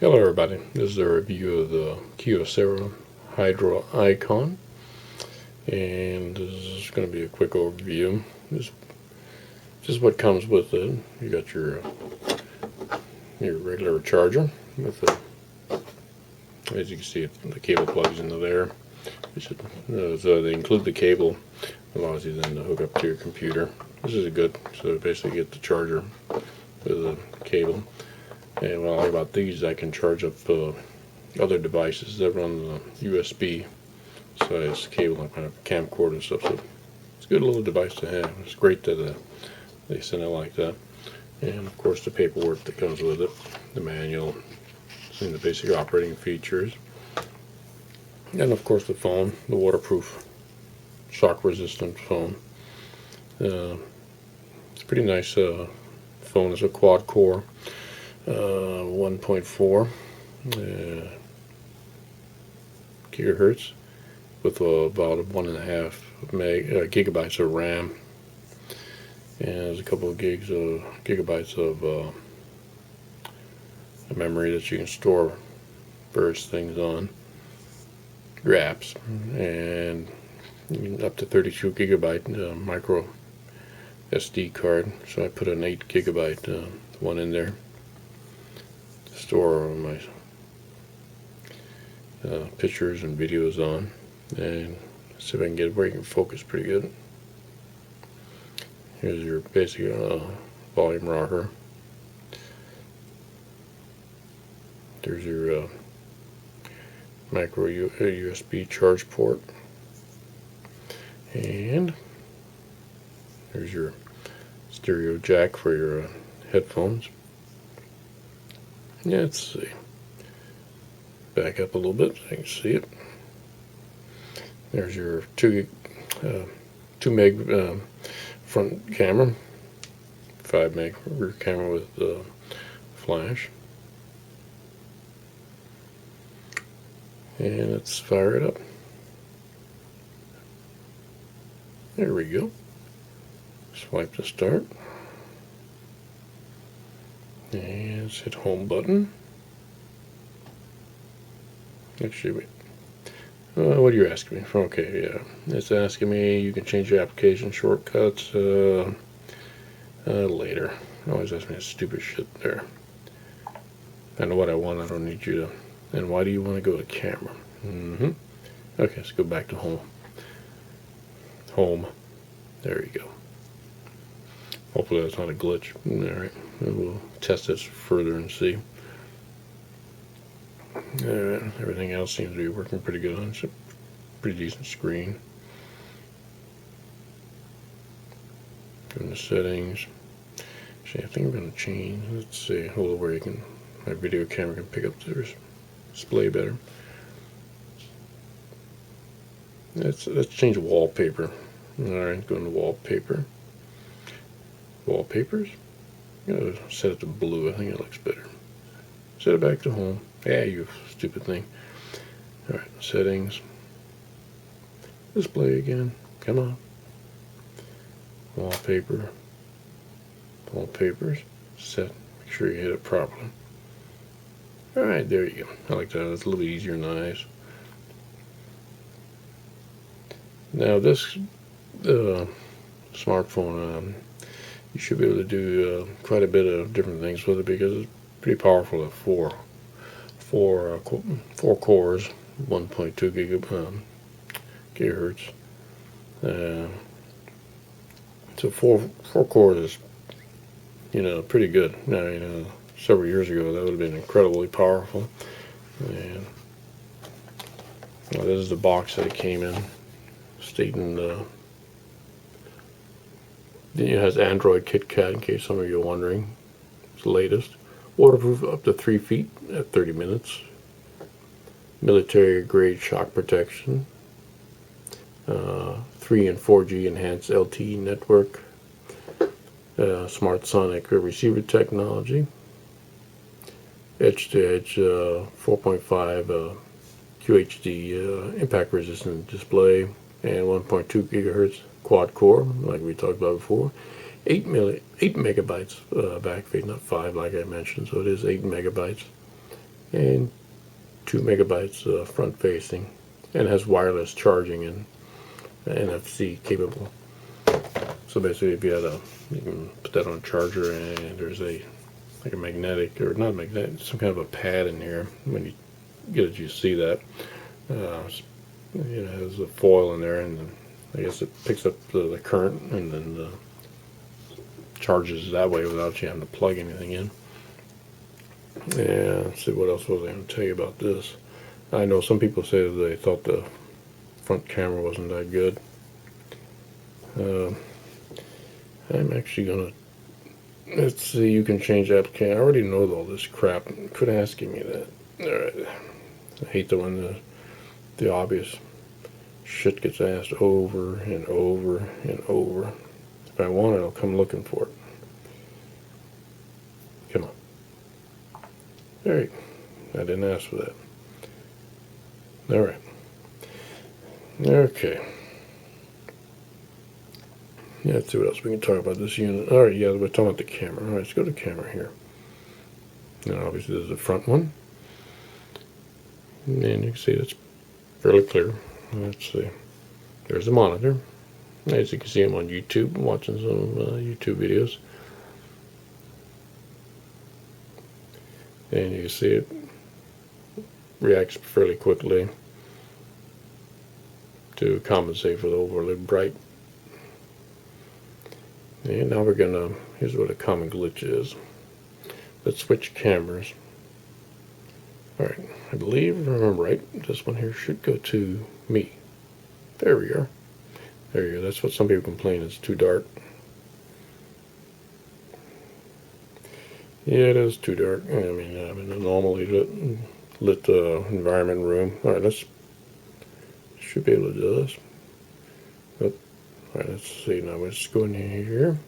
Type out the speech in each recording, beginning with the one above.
Hello everybody, this is a review of the Kyocera Hydro Icon, and this is going to be a quick overview. Just what comes with it. You got your regular charger with the, as you can see, the cable plugs into there. So they include the cable, allows you then to hook up to your computer. This is good, so basically get the charger with the cable. And what I like about these, I can charge up other devices that run the USB size cable, like kind of camcorder and stuff. So it's a good little device to have. It's great that they send it like that. And of course the paperwork that comes with it, the manual, and the basic operating features. And of course the phone, the waterproof, shock resistant phone. It's a pretty nice phone. It's a quad core. 1.4 gigahertz with about 1.5 gigabytes of RAM, and there's a couple of gigabytes of memory that you can store various things on, your apps, and up to 32 gigabyte micro SD card. So I put an 8 gigabyte one in there. Store my pictures and videos on, and see if I can get it where you can focus pretty good. Here's your basic volume rocker. There's your micro USB charge port, and there's your stereo jack for your headphones. Yeah, let's see. Back up a little bit so you can see it. There's your 2 meg front camera, 5 meg rear camera with flash. And let's fire it up. There we go. Swipe to start. And let's hit home button. Actually, wait. What are you asking me? Okay, yeah. It's asking me you can change your application shortcuts later. Always ask me that stupid shit there. I know what I want. I don't need you to. And why do you want to go to camera? Okay, let's go back to home. Home. There you go. Hopefully that's not a glitch. Alright, we'll test this further and see. Everything else seems to be working pretty good on it. It's a pretty decent screen. Go into settings. Actually, I think I'm going to change. Let's see. Hold on, where you can. My video camera can pick up the display better. Let's change wallpaper. Alright, go into wallpaper. Wallpapers. Set it to blue. I think it looks better. Set it back to home. Yeah, you stupid thing. Alright, settings. Display again. Come on. Wallpaper. Wallpapers. Set. Make sure you hit it properly. Alright, there you go. I like that. It's a little bit easier and nice. Now this smartphone, you should be able to do quite a bit of different things with it because it's pretty powerful at four cores, 1.2 gigahertz. So four cores is pretty good. Now several years ago that would have been incredibly powerful. And this is the box that it came in, stating it has Android KitKat, in case some of you are wondering. It's the latest. Waterproof up to 3 feet at 30 minutes. Military grade shock protection. 3 and 4G enhanced LTE network. Smart Sonic receiver technology. Edge to edge 4.5 QHD impact resistant display, and 1.2 gigahertz quad core, like we talked about before. 8 megabytes backfeed, not 5 like I mentioned, so it is 8 megabytes. and 2 megabytes front facing, and has wireless charging and NFC capable. So basically, if you had you can put that on a charger, and there's like a magnetic, or not magnetic, some kind of a pad in here. When you get it, you see that. It has a foil in there, and then I guess it picks up the current and then charges that way without you having to plug anything in. And let's see, what else was I going to tell you about this? I know some people say that they thought the front camera wasn't that good. I'm actually going to, let's see, you can change application. I already know all this crap. Quit asking me that. Alright. I hate the when the obvious shit gets asked over and over and over. If I want it, I'll come looking for it. Come on. There you go. I didn't ask for that. Alright. Okay. Yeah, let's see what else we can talk about this unit. Alright, yeah, we're talking about the camera. Alright, let's go to camera here. Now, obviously, there's the front one. And you can see that's fairly clear. Let's see. There's the monitor. As you can see, I'm on YouTube, watching some YouTube videos. And you can see it reacts fairly quickly to compensate for the overly bright. And now we're gonna, here's what a common glitch is. Let's switch cameras. Alright, I believe, if I remember right, this one here should go to me. There we are. There you go. That's what some people complain, it's too dark. Yeah, it is too dark. I mean, I'm in a normally lit environment room. Alright, should be able to do this. Nope. Alright, let's see now. Let's go in here.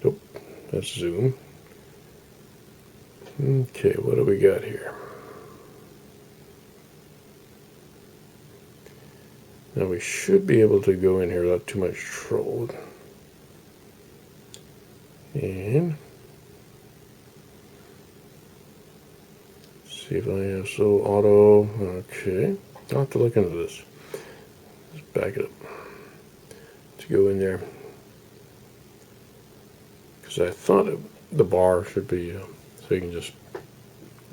Nope. Let's zoom. Okay, what do we got here? Now we should be able to go in here without too much trouble. And see if I have so auto. Okay, I'll have to look into this. Let's back it up to go in there, because I thought the bar should be so you can just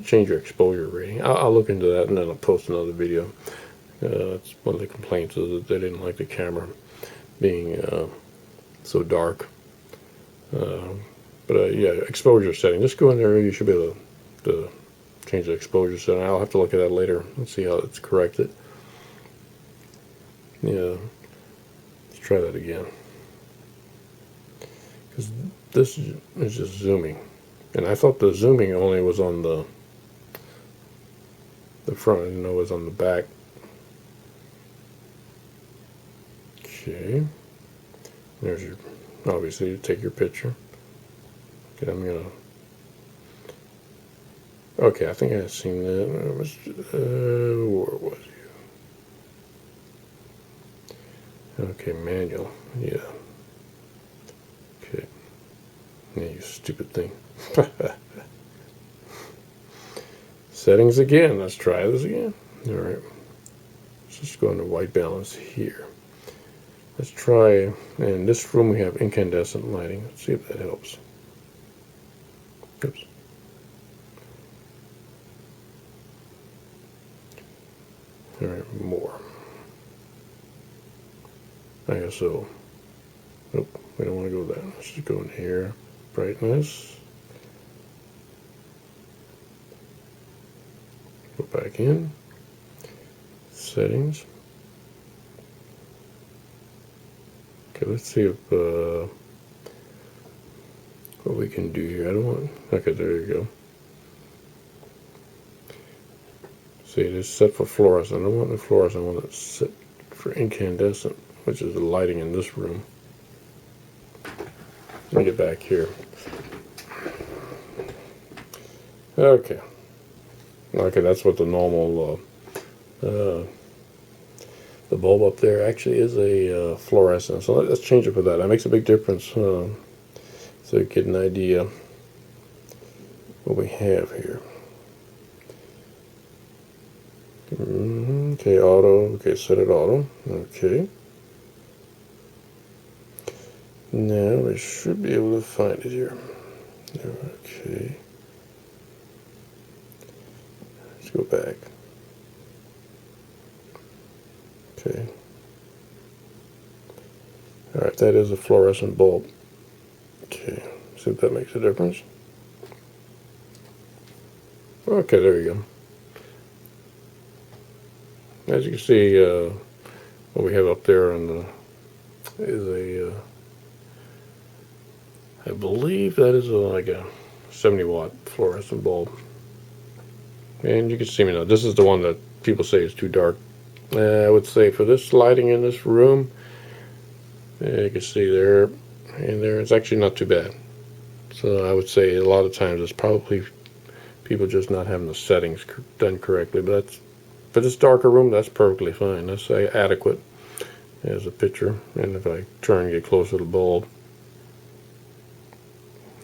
change your exposure rating. I'll look into that, and then I'll post another video. That's one of the complaints, is that they didn't like the camera being so dark. But yeah, exposure setting. Just go in there. You should be able to change the exposure setting. I'll have to look at that later and see how it's corrected. Yeah, let's try that again. Because this is just zooming, and I thought the zooming only was on the front. I didn't know it was on the back. Okay, there's your, obviously you take your picture. Okay, I'm gonna, okay, I think I've seen that. Where was you? Okay, manual, yeah. Okay, yeah, you stupid thing. Settings again, let's try this again. Alright, let's just go into white balance here. Let's try, in this room we have incandescent lighting. Let's see if that helps. Oops. Alright, more. I guess so. Nope, we don't want to go there. Let's just go in here. Brightness. Go back in. Settings. Okay, let's see if what we can do here. I don't want, okay, there you go. See, it is set for fluorescent. I don't want the fluorescent, I want it set for incandescent, which is the lighting in this room. Let me get back here. Okay. Okay, that's what the normal the bulb up there actually is a fluorescent. So let's change it for that. That makes a big difference. So you get an idea what we have here. Okay, auto. Okay, set it auto. Okay. Now we should be able to find it here. Okay. Let's go back. Okay. Alright, that is a fluorescent bulb. Okay, see if that makes a difference. Okay, there you go. As you can see, what we have up there on the is a, I believe that is like a 70-watt fluorescent bulb. And you can see me now. This is the one that people say is too dark. I would say for this lighting in this room, you can see there and there, it's actually not too bad. So I would say a lot of times it's probably people just not having the settings done correctly. But that's, for this darker room, that's perfectly fine. That's adequate as a picture. And if I try and get closer to the bulb,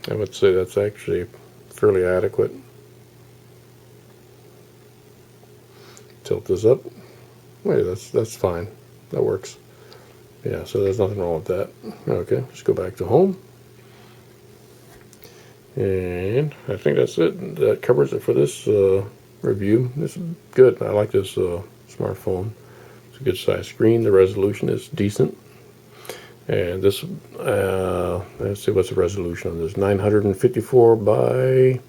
I would say that's actually fairly adequate. Tilt this up. Wait, that's fine. That works. Yeah, so there's nothing wrong with that. Okay, let's go back to home. And I think that's it. That covers it for this review. This is good. I like this smartphone. It's a good size screen. The resolution is decent. And this, let's see, what's the resolution on this? 954 by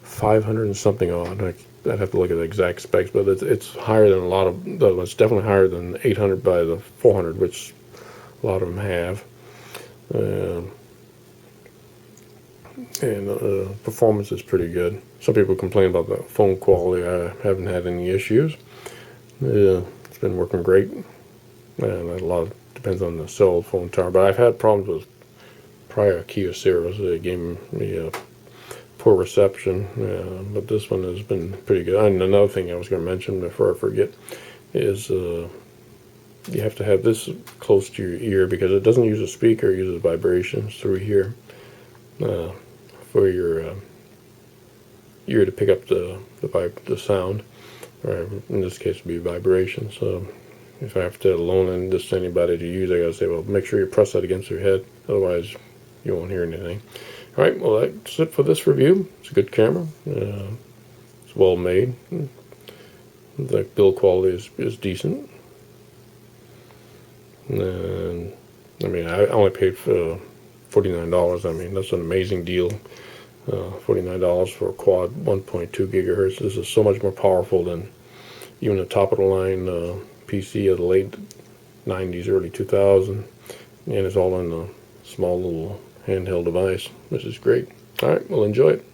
500 and something odd. I'd have to look at the exact specs, but it's higher than a lot of, it's definitely higher than 800 by the 400, which a lot of them have. And performance is pretty good. Some people complain about the phone quality. I haven't had any issues. It's been working great. And a lot depends on the cell phone tower. But I've had problems with prior Kyoceras. They gave me poor reception. But this one has been pretty good. And another thing I was going to mention before I forget is you have to have this close to your ear because it doesn't use a speaker. It uses vibrations through here. For your ear to pick up the sound, or in this case it would be vibration. So if I have to loan this to anybody to use, I gotta say, well, make sure you press that against your head, otherwise you won't hear anything. Alright, well, that's it for this review. It's a good camera. It's well made. The build quality is decent. And I mean, I only paid for $49. I mean, that's an amazing deal. $49 for a quad 1.2 gigahertz. This is so much more powerful than even a top of the line PC of the late 90s, early 2000s. And it's all in a small little handheld device. This is great. All right, well, enjoy it.